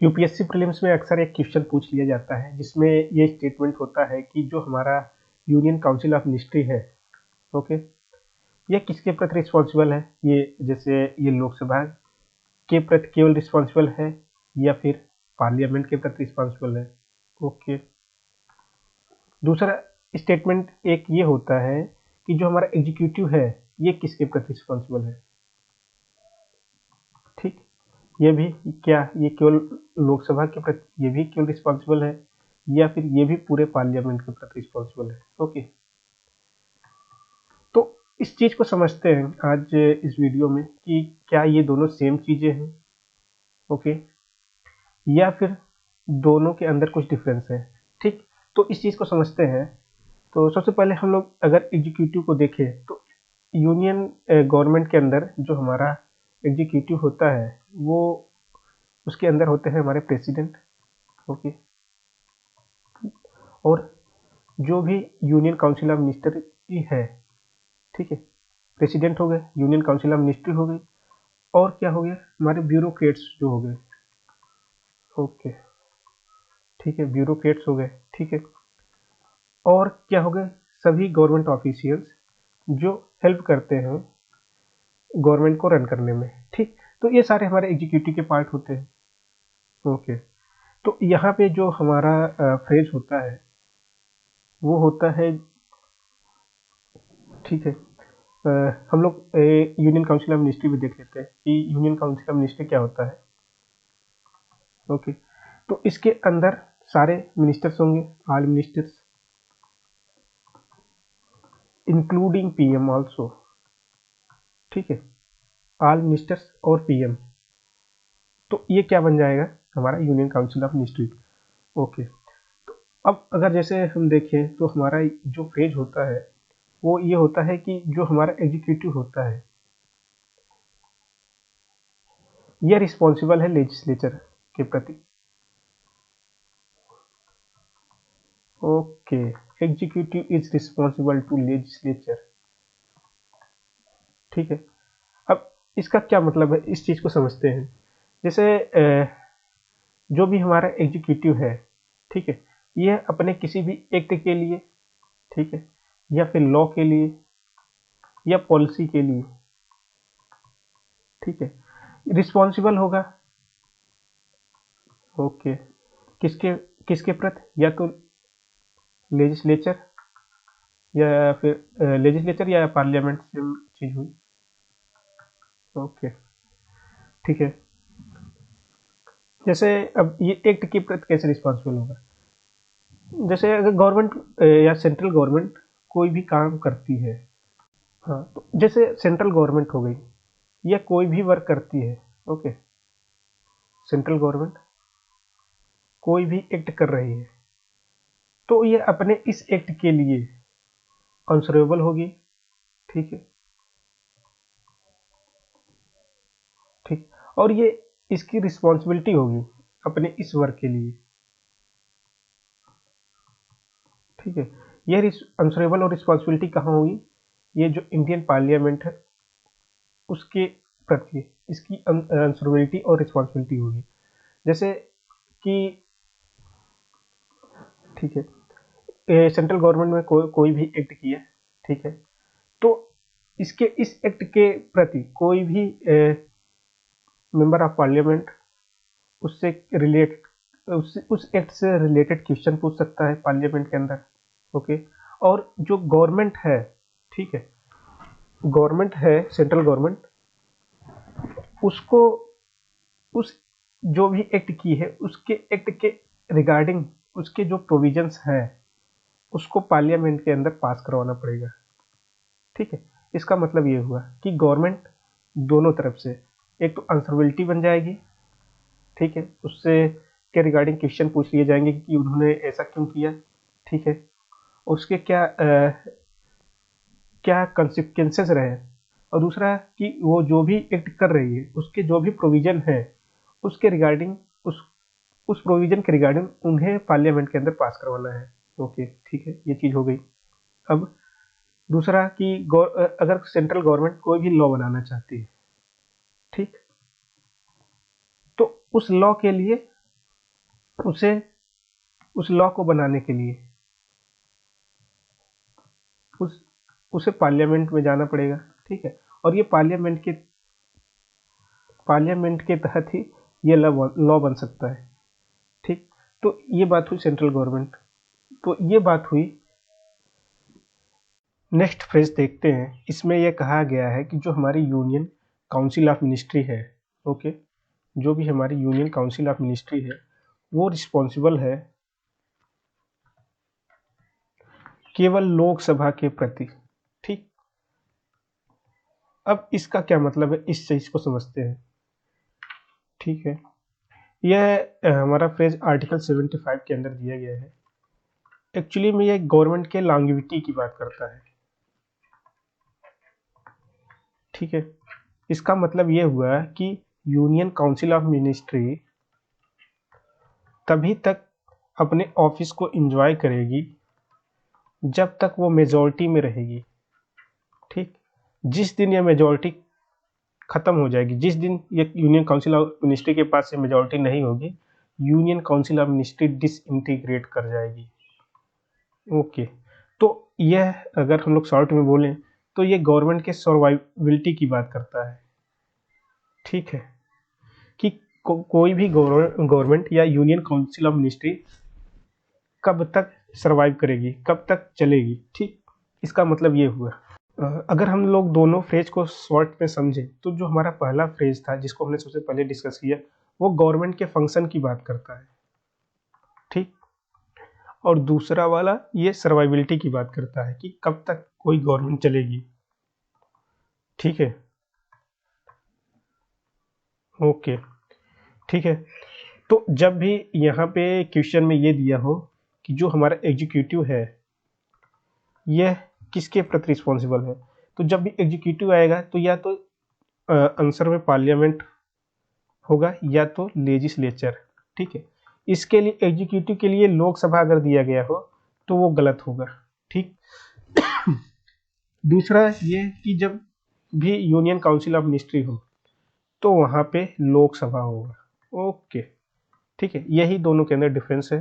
UPSC prelims में अक्सर एक क्वेश्चन पूछ लिया जाता है जिसमें ये स्टेटमेंट होता है कि जो हमारा यूनियन काउंसिल ऑफ मिनिस्ट्री है, ओके, ये किसके प्रति रिस्पॉन्सिबल है। ये जैसे ये लोकसभा के प्रति केवल रिस्पॉन्सिबल है या फिर पार्लियामेंट के प्रति रिस्पॉन्सिबल है। ओके, दूसरा स्टेटमेंट एक ये होता है कि जो हमारा एग्जीक्यूटिव है ये किसके प्रति रिस्पॉन्सिबल है। ठीक, ये भी क्या ये केवल लोकसभा के प्रति ये भी केवल रिस्पॉन्सिबल है या फिर ये भी पूरे पार्लियामेंट के प्रति रिस्पॉन्सिबल है। ओके, तो इस चीज को समझते हैं आज इस वीडियो में कि क्या ये दोनों सेम चीजें हैं, ओके, या फिर दोनों के अंदर कुछ डिफरेंस है। ठीक, तो इस चीज को समझते हैं। तो सबसे पहले हम लोग अगर एग्जीक्यूटिव को देखें तो यूनियन गवर्नमेंट के अंदर जो हमारा एग्जीक्यूटिव होता है वो उसके अंदर होते हैं हमारे प्रेसिडेंट, ओके, और जो भी यूनियन काउंसिल ऑफ मिनिस्ट्री है, ठीक है, प्रेसिडेंट हो गए, यूनियन काउंसिल ऑफ मिनिस्ट्री हो गई, और क्या हो गया हमारे ब्यूरोक्रेट्स जो हो गए, ओके, ठीक है, ब्यूरोक्रेट्स हो गए, ठीक है, और क्या हो गए सभी गवर्नमेंट ऑफिशियल्स जो हेल्प करते हैं गवर्नमेंट को रन करने में। ठीक, तो ये सारे हमारे एग्जीक्यूटिव के पार्ट होते हैं। ओके, तो यहाँ पे जो हमारा फ्रेज होता है वो होता है, ठीक है, हम लोग यूनियन काउंसिल ऑफ मिनिस्ट्री में देख लेते हैं कि यूनियन काउंसिल ऑफ मिनिस्ट्री क्या होता है। ओके, तो इसके अंदर सारे मिनिस्टर्स होंगे, all ministers including PM also, ठीक है, ऑल मिनिस्टर्स और पीएम, तो ये क्या बन जाएगा हमारा union council of ministry. Okay, तो अब अगर जैसे हम देखें तो हमारा जो फ्रेज होता है वो ये होता है कि जो हमारा एग्जीक्यूटिव होता है ये रिस्पॉन्सिबल है लेजिस्लेचर के प्रति। Okay, executive is responsible to legislature, ठीक है। अब इसका क्या मतलब है इस चीज को समझते हैं। जैसे जो भी हमारा एग्जीक्यूटिव है, ठीक है, ये अपने किसी भी एक्ट के लिए, ठीक है, या फिर लॉ के लिए या पॉलिसी के लिए, ठीक है, रिस्पॉन्सिबल होगा। ओके, किसके किसके प्रति, या तो लेजिस्लेचर या फिर लेजिस्लेचर या पार्लियामेंट से चीज हुई। ओके, ठीक है, जैसे अब ये एक्ट के प्रति कैसे रिस्पॉन्सिबल होगा। जैसे अगर गवर्नमेंट या सेंट्रल गवर्नमेंट कोई भी काम करती है, हाँ, तो जैसे सेंट्रल गवर्नमेंट हो गई या कोई भी वर्क करती है, ओके, सेंट्रल गवर्नमेंट कोई भी एक्ट कर रही है तो ये अपने इस एक्ट के लिए आंसरेबल होगी, ठीक है, ठीक, और ये इसकी रिस्पॉन्सिबिलिटी होगी अपने इस वर्क के लिए, ठीक है। ये आंसरेबल और रिस्पॉन्सिबिलिटी कहाँ होगी, ये जो इंडियन पार्लियामेंट है उसके प्रति इसकी आंसरेबिलिटी और रिस्पॉन्सिबिलिटी होगी। जैसे कि, ठीक है, सेंट्रल गवर्नमेंट में कोई भी एक्ट किया, ठीक है, तो इसके इस एक्ट के प्रति कोई भी मेंबर ऑफ पार्लियामेंट उससे रिलेट उस एक्ट से रिलेटेड क्वेश्चन पूछ सकता है पार्लियामेंट के अंदर। ओके, और जो गवर्नमेंट है, ठीक है, गवर्नमेंट है सेंट्रल गवर्नमेंट, उसको उस जो भी एक्ट की है उसके एक्ट के रिगार्डिंग उसके जो प्रोविजंस हैं उसको पार्लियामेंट के अंदर पास करवाना पड़ेगा, ठीक है। इसका मतलब ये हुआ कि गवर्नमेंट दोनों तरफ से एक तो आंसरेबिलिटी बन जाएगी, ठीक है, उससे के रिगार्डिंग क्वेश्चन पूछ लिए जाएंगे कि उन्होंने ऐसा क्यों किया, ठीक है, उसके क्या कंसिक्वेंसेस रहे, और दूसरा कि वो जो भी एक्ट कर रही है उसके जो भी प्रोविजन है उसके रिगार्डिंग उस प्रोविजन के रिगार्डिंग उन्हें पार्लियामेंट के अंदर पास करवाना है। ओके, ठीक है, ये चीज हो गई। अब दूसरा कि अगर सेंट्रल गवर्नमेंट कोई भी लॉ बनाना चाहती है, ठीक, तो उस लॉ के लिए उसे उस लॉ को बनाने के लिए उस उसे पार्लियामेंट में जाना पड़ेगा, ठीक है। और ये पार्लियामेंट के तहत ही ये लॉ बन सकता है, ठीक। तो ये बात हुई सेंट्रल गवर्नमेंट। तो ये बात हुई। नेक्स्ट फ्रेज देखते हैं। इसमें यह कहा गया है कि जो हमारी यूनियन काउंसिल ऑफ मिनिस्ट्री है, ओके, जो भी हमारी यूनियन काउंसिल ऑफ मिनिस्ट्री है वो रिस्पॉन्सिबल है केवल लोकसभा के प्रति, ठीक। अब इसका क्या मतलब है, इस चीज को समझते हैं, ठीक है। यह हमारा फ्रेज आर्टिकल 75 के अंदर दिया गया है। एक्चुअली में ये गवर्नमेंट के लॉन्गेविटी की बात करता है, ठीक है। इसका मतलब ये हुआ कि यूनियन काउंसिल ऑफ मिनिस्ट्री तभी तक अपने ऑफिस को एंजॉय करेगी जब तक वो मेजॉरिटी में रहेगी, ठीक। जिस दिन ये मेजॉरिटी खत्म हो जाएगी, जिस दिन ये यूनियन काउंसिल ऑफ मिनिस्ट्री के पास ये मेजॉरिटी नहीं होगी, union council of ministry disintegrate कर जाएगी, ओके। तो यह अगर हम लोग शॉर्ट में बोलें तो ये गवर्नमेंट के सर्वाइविलिटी की बात करता है, ठीक है। कि कोई भी गवर्नमेंट या यूनियन काउंसिल ऑफ मिनिस्ट्री कब तक सरवाइव करेगी, कब तक चलेगी, ठीक। इसका मतलब ये हुआ। अगर हम लोग दोनों फ्रेज को शॉर्ट में समझे तो जो हमारा पहला फ्रेज था जिसको हमने सबसे पहले डिस्कस किया वो गवर्नमेंट के फंक्शन की बात करता है, ठीक। और दूसरा वाला ये सर्वाइविलिटी की बात करता है कि कब तक कोई गवर्नमेंट चलेगी, ठीक है, ओके, ठीक है। तो जब भी यहाँ पे क्वेश्चन में ये दिया हो कि जो हमारा एग्जीक्यूटिव है यह किसके प्रति रिस्पॉन्सिबल है, तो जब भी एग्जीक्यूटिव आएगा तो या तो आंसर में पार्लियामेंट होगा या तो लेजिस्लेचर, ठीक है। इसके लिए एग्जीक्यूटिव के लिए लोकसभा अगर दिया गया हो तो वो गलत होगा, ठीक। दूसरा ये कि जब भी यूनियन काउंसिल ऑफ मिनिस्ट्री हो तो वहां पे लोकसभा होगा, ओके, ठीक है। यही दोनों के अंदर डिफरेंस है।